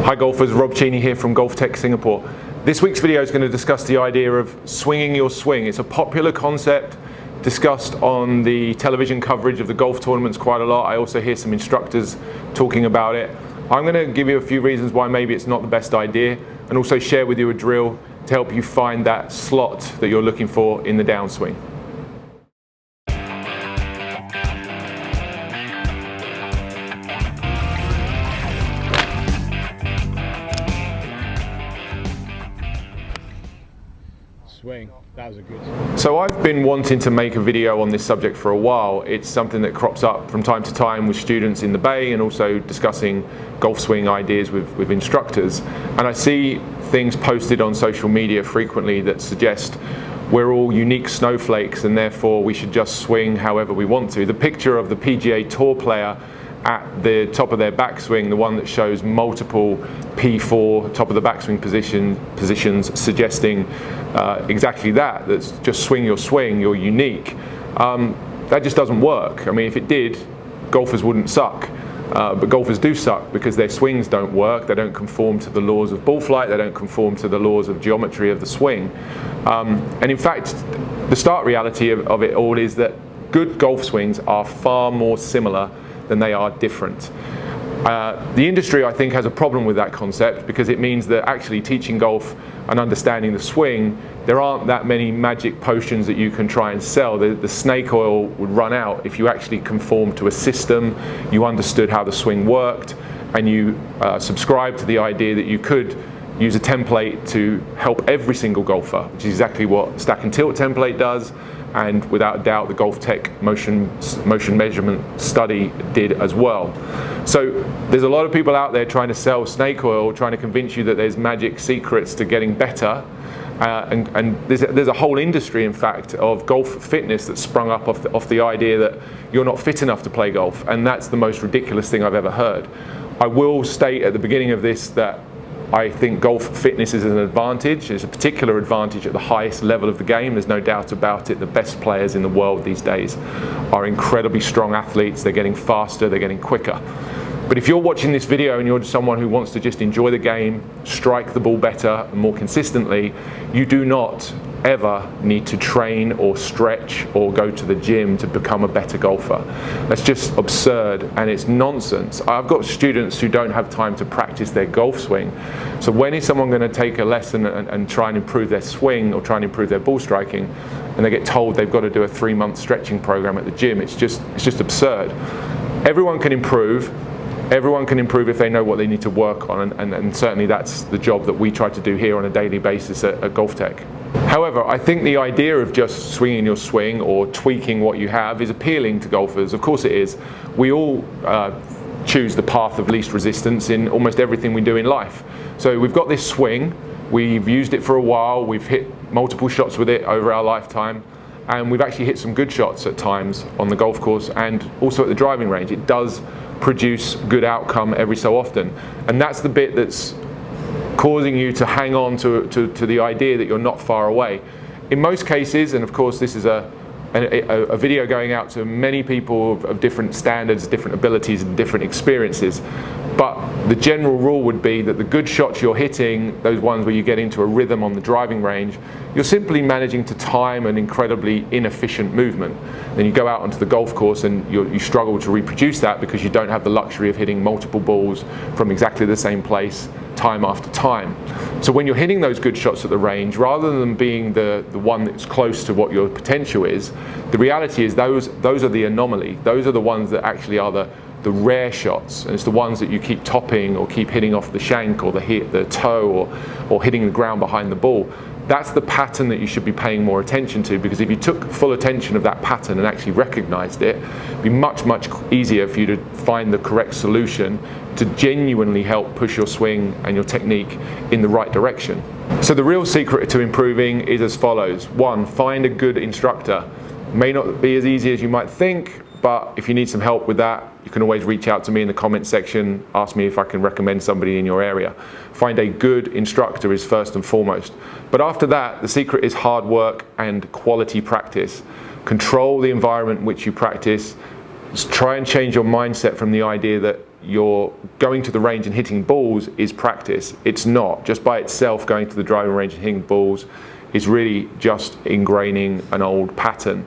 Hi golfers, Rob Cheney here from GOLFTEC Singapore. This week's video is going to discuss the idea of swinging your swing. It's a popular concept discussed on the television coverage of the golf tournaments quite a lot. I also hear some instructors talking about it. I'm going to give you a few reasons why maybe it's not the best idea, and also share with you a drill to help you find that slot that you're looking for in the downswing. Swing. That was a good. So I've been wanting to make a video on this subject for a while. It's something that crops up from time to time with students in the Bay and also discussing golf swing ideas with instructors. And I see things posted on social media frequently that suggest we're all unique snowflakes and therefore we should just swing however we want to. The picture of the PGA Tour player at the top of their backswing, the one that shows multiple P4 top of the backswing positions, suggesting exactly that. That's just swing your swing, you're unique. That just doesn't work. I mean, if it did, golfers wouldn't suck. But golfers do suck because their swings don't work. They don't conform to the laws of ball flight. They don't conform to the laws of geometry of the swing. And in fact, the stark reality of it all is that good golf swings are far more similar than they are different. The industry, I think, has a problem with that concept because it means that actually teaching golf and understanding the swing, there aren't that many magic potions that you can try and sell. The snake oil would run out if you actually conformed to a system, you understood how the swing worked, and you subscribed to the idea that you could use a template to help every single golfer, which is exactly what Stack and Tilt template does, and without doubt the GOLFTEC motion measurement study did as well. So there's a lot of people out there trying to sell snake oil, trying to convince you that there's magic secrets to getting better, and there's a whole industry, in fact, of golf fitness that's sprung up off the idea that you're not fit enough to play golf, and that's the most ridiculous thing I've ever heard. I will state at the beginning of this that I think golf fitness is an advantage. It's a particular advantage at the highest level of the game. There's no doubt about it. The best players in the world these days are incredibly strong athletes. They're getting faster, they're getting quicker. But if you're watching this video and you're someone who wants to just enjoy the game, strike the ball better and more consistently, you do not ever need to train or stretch or go to the gym to become a better golfer. That's just absurd and it's nonsense. I've got students who don't have time to practice their golf swing. So when is someone going to take a lesson and try and improve their swing or try and improve their ball striking, and they get told they've got to do a 3-month stretching program at the gym? It's just absurd. Everyone can improve. Everyone can improve if they know what they need to work on, and certainly that's the job that we try to do here on a daily basis at GOLFTEC. However, I think the idea of just swinging your swing or tweaking what you have is appealing to golfers. Of course it is. We all choose the path of least resistance in almost everything we do in life. So we've got this swing, we've used it for a while, we've hit multiple shots with it over our lifetime, and we've actually hit some good shots at times on the golf course and also at the driving range. It does produce good outcome every so often, and that's the bit that's causing you to hang on to the idea that you're not far away. In most cases, and of course this is a video going out to many people of different standards, different abilities and different experiences, but the general rule would be that the good shots you're hitting, those ones where you get into a rhythm on the driving range, you're simply managing to time an incredibly inefficient movement. Then you go out onto the golf course and you struggle to reproduce that because you don't have the luxury of hitting multiple balls from exactly the same place time after time. So when you're hitting those good shots at the range, rather than being the one that's close to what your potential is, the reality is those are the anomaly. Those are the ones that actually are the rare shots, and it's the ones that you keep topping or keep hitting off the shank or the toe or hitting the ground behind the ball. That's the pattern that you should be paying more attention to, because if you took full attention of that pattern and actually recognized it, it'd be much easier for you to find the correct solution to genuinely help push your swing and your technique in the right direction. So the real secret to improving is as follows. 1, find a good instructor. May not be as easy as you might think, but if you need some help with that, you can always reach out to me in the comments section, ask me if I can recommend somebody in your area. Find a good instructor is first and foremost. But after that, the secret is hard work and quality practice. Control the environment in which you practice. Just try and change your mindset from the idea that you're going to the range and hitting balls is practice. It's not. Just by itself going to the driving range and hitting balls is really just ingraining an old pattern.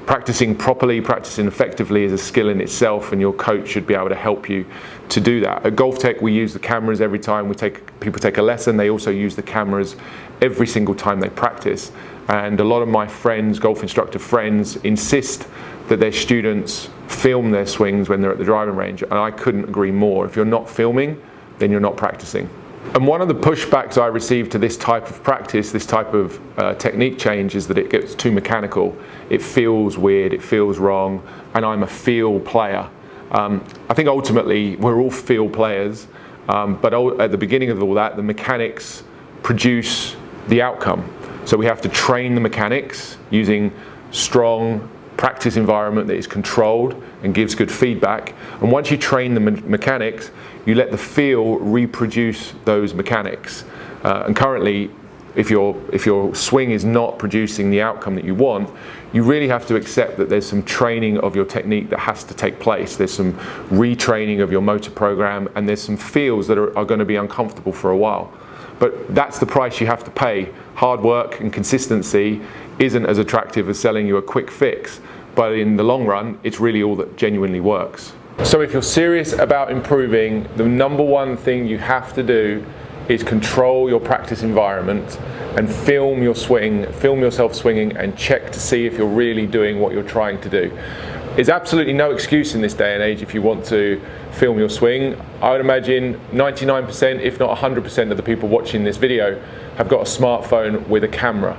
Practicing properly, practicing effectively is a skill in itself, and your coach should be able to help you to do that. At GOLFTEC, we use the cameras every time people take a lesson. They also use the cameras every single time they practice. And a lot of my friends, golf instructor friends, insist that their students film their swings when they're at the driving range, and I couldn't agree more. If you're not filming, then you're not practicing. And one of the pushbacks I receive to this type of practice, this type of technique change, is that it gets too mechanical. It feels weird, it feels wrong, and I'm a feel player. I think ultimately we're all feel players, but at the beginning of all that, the mechanics produce the outcome. So we have to train the mechanics using strong practice environment that is controlled and gives good feedback. And once you train the mechanics, you let the feel reproduce those mechanics. And currently, if your swing is not producing the outcome that you want, you really have to accept that there's some training of your technique that has to take place. There's some retraining of your motor program, and there's some feels that are going to be uncomfortable for a while. But that's the price you have to pay. Hard work and consistency isn't as attractive as selling you a quick fix, but in the long run, it's really all that genuinely works. So if you're serious about improving, the number one thing you have to do is control your practice environment and film your swing, film yourself swinging, and check to see if you're really doing what you're trying to do. There's absolutely no excuse in this day and age if you want to film your swing. I would imagine 99%, if not 100% of the people watching this video have got a smartphone with a camera.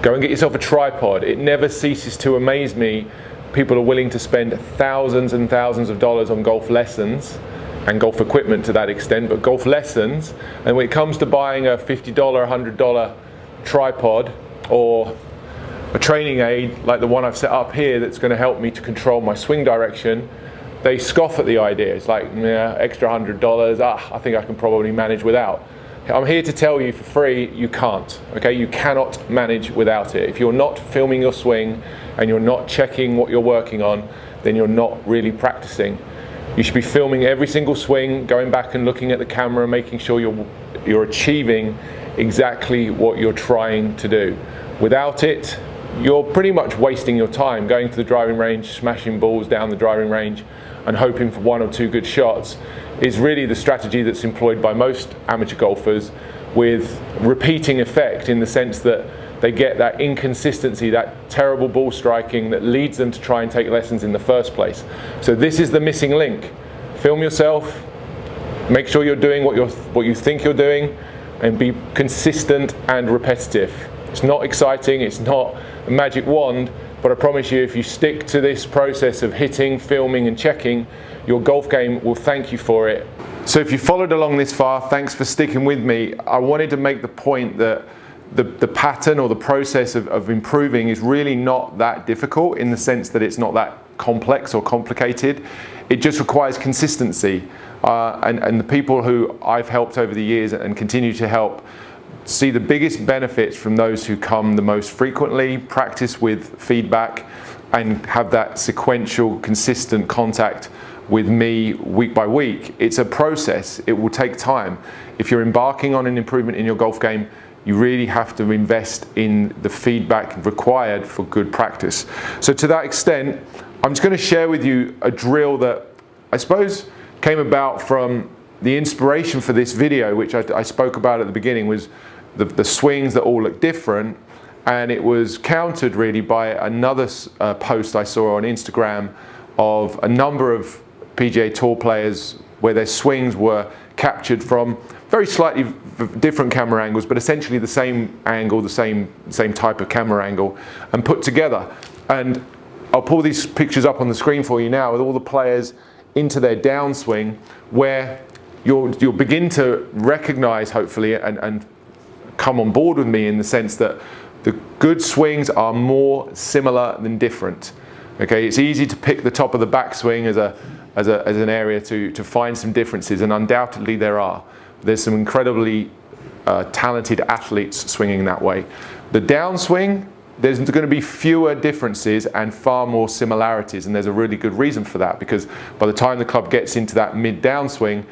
Go and get yourself a tripod. It never ceases to amaze me. People are willing to spend thousands and thousands of dollars on golf lessons and golf equipment to that extent, but golf lessons, and when it comes to buying a $50, $100 tripod or a training aid like the one I've set up here that's going to help me to control my swing direction, they scoff at the idea. It's like, yeah, extra $100, I think I can probably manage without. I'm here to tell you for free, you can't, okay? You cannot manage without it. If you're not filming your swing and you're not checking what you're working on, then you're not really practicing. You should be filming every single swing, going back and looking at the camera, making sure you're achieving exactly what you're trying to do. Without it, you're pretty much wasting your time going to the driving range, smashing balls down the driving range and hoping for one or two good shots is really the strategy that's employed by most amateur golfers, with repeating effect in the sense that they get that inconsistency, that terrible ball striking that leads them to try and take lessons in the first place. So this is the missing link. Film yourself, make sure you're doing what you think you're doing, and be consistent and repetitive. It's not exciting, it's not a magic wand, but I promise you, if you stick to this process of hitting, filming and checking, your golf game will thank you for it. So if you followed along this far, thanks for sticking with me. I wanted to make the point that the pattern or the process of improving is really not that difficult, in the sense that it's not that complex or complicated. It just requires consistency. And the people who I've helped over the years and continue to help see the biggest benefits from those who come the most frequently, practice with feedback, and have that sequential, consistent contact with me week by week. It's a process. It will take time. If you're embarking on an improvement in your golf game, you really have to invest in the feedback required for good practice. So to that extent, I'm just going to share with you a drill that I suppose came about from the inspiration for this video, which I spoke about at the beginning, was the swings that all look different, and it was countered really by another post I saw on Instagram of a number of PGA Tour players where their swings were captured from very slightly different camera angles, but essentially the same angle, the same type of camera angle, and put together. And I'll pull these pictures up on the screen for you now with all the players into their downswing, where you'll begin to recognize, hopefully, and come on board with me in the sense that the good swings are more similar than different. Okay, it's easy to pick the top of the backswing as an area to find some differences, and undoubtedly there are. There's some incredibly talented athletes swinging that way. The downswing, there's going to be fewer differences and far more similarities, and there's a really good reason for that, because by the time the club gets into that mid-downswing,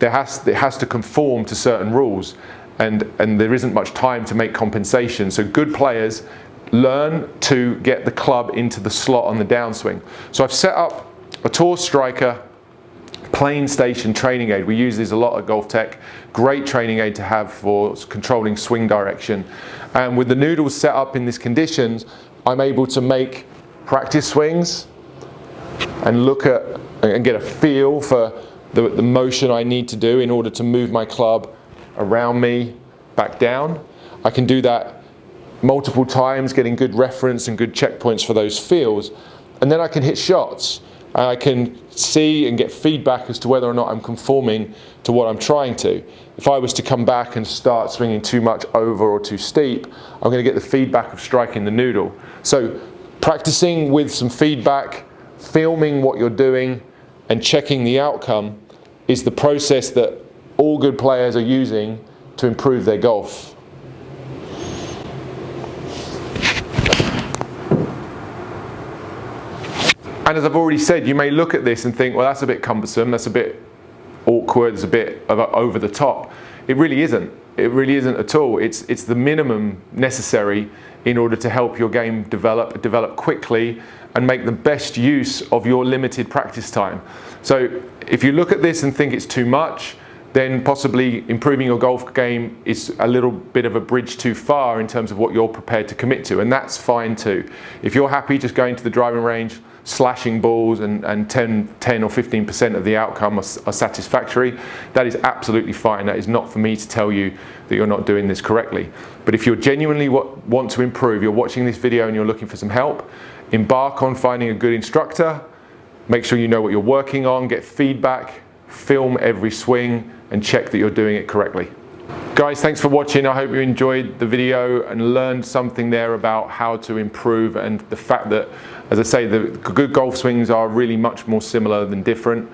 it has to conform to certain rules, and there isn't much time to make compensation. So good players learn to get the club into the slot on the downswing. So I've set up a Tour Striker plane station training aid. We use these a lot at GOLFTEC. Great training aid to have for controlling swing direction. And with the noodles set up in these conditions, I'm able to make practice swings and look at and get a feel for the motion I need to do in order to move my club around me back down. I can do that multiple times, getting good reference and good checkpoints for those feels. And then I can hit shots. I can see and get feedback as to whether or not I'm conforming to what I'm trying to. If I was to come back and start swinging too much over or too steep, I'm going to get the feedback of striking the noodle. So practicing with some feedback, filming what you're doing, and checking the outcome is the process that all good players are using to improve their golf. And as I've already said, you may look at this and think, well, that's a bit cumbersome, that's a bit awkward, it's a bit over the top. It really isn't. It really isn't at all. It's the minimum necessary in order to help your game develop quickly and make the best use of your limited practice time. So if you look at this and think it's too much, then possibly improving your golf game is a little bit of a bridge too far in terms of what you're prepared to commit to, and that's fine too. If you're happy just going to the driving range, slashing balls and 10 or 15% of the outcome are satisfactory, that is absolutely fine. That is not for me to tell you that you're not doing this correctly. But if you're genuinely want to improve, you're watching this video and you're looking for some help, embark on finding a good instructor, make sure you know what you're working on, get feedback, film every swing, and check that you're doing it correctly. Guys, thanks for watching. I hope you enjoyed the video and learned something there about how to improve, and the fact that, as I say, the good golf swings are really much more similar than different.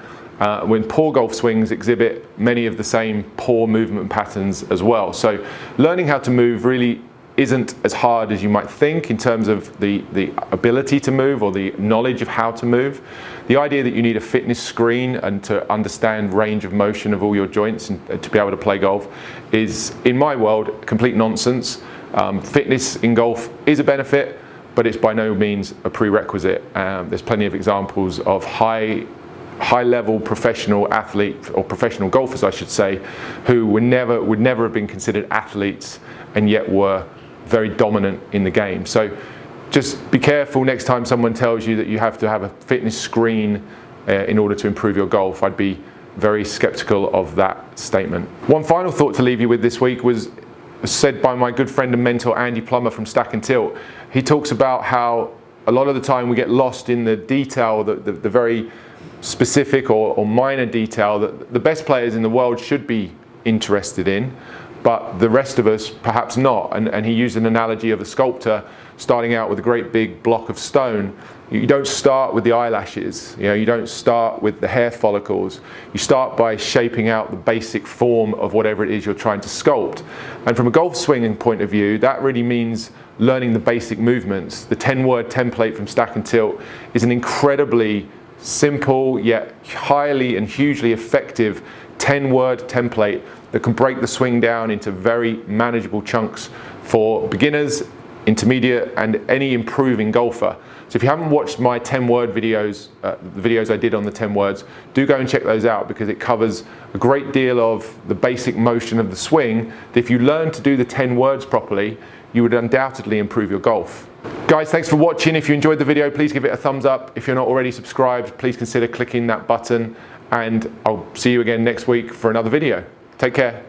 When poor golf swings exhibit many of the same poor movement patterns as well. So learning how to move really isn't as hard as you might think in terms of the ability to move or the knowledge of how to move. The idea that you need a fitness screen and to understand range of motion of all your joints and to be able to play golf is, in my world, complete nonsense. Fitness in golf is a benefit, but it's by no means a prerequisite. There's plenty of examples of high-level professional athletes, or professional golfers I should say, who would never have been considered athletes and yet were very dominant in the game. So just be careful next time someone tells you that you have to have a fitness screen in order to improve your golf. I'd be very skeptical of that statement. One final thought to leave you with this week was said by my good friend and mentor Andy Palmer from Stack and Tilt. He talks about how a lot of the time we get lost in the detail, the very specific or minor detail that the best players in the world should be interested in, but the rest of us perhaps not. And he used an analogy of a sculptor starting out with a great big block of stone. You don't start with the eyelashes, you don't start with the hair follicles. You start by shaping out the basic form of whatever it is you're trying to sculpt. And from a golf swinging point of view, that really means learning the basic movements. The 10-word template from Stack and Tilt is an incredibly simple yet highly and hugely effective 10-word template that can break the swing down into very manageable chunks for beginners, intermediate, and any improving golfer. So if you haven't watched my 10-word videos, the videos I did on the 10 words, do go and check those out, because it covers a great deal of the basic motion of the swing that if you learn to do the 10 words properly, you would undoubtedly improve your golf. Guys, thanks for watching. If you enjoyed the video, please give it a thumbs up. If you're not already subscribed, please consider clicking that button, and I'll see you again next week for another video. Take care.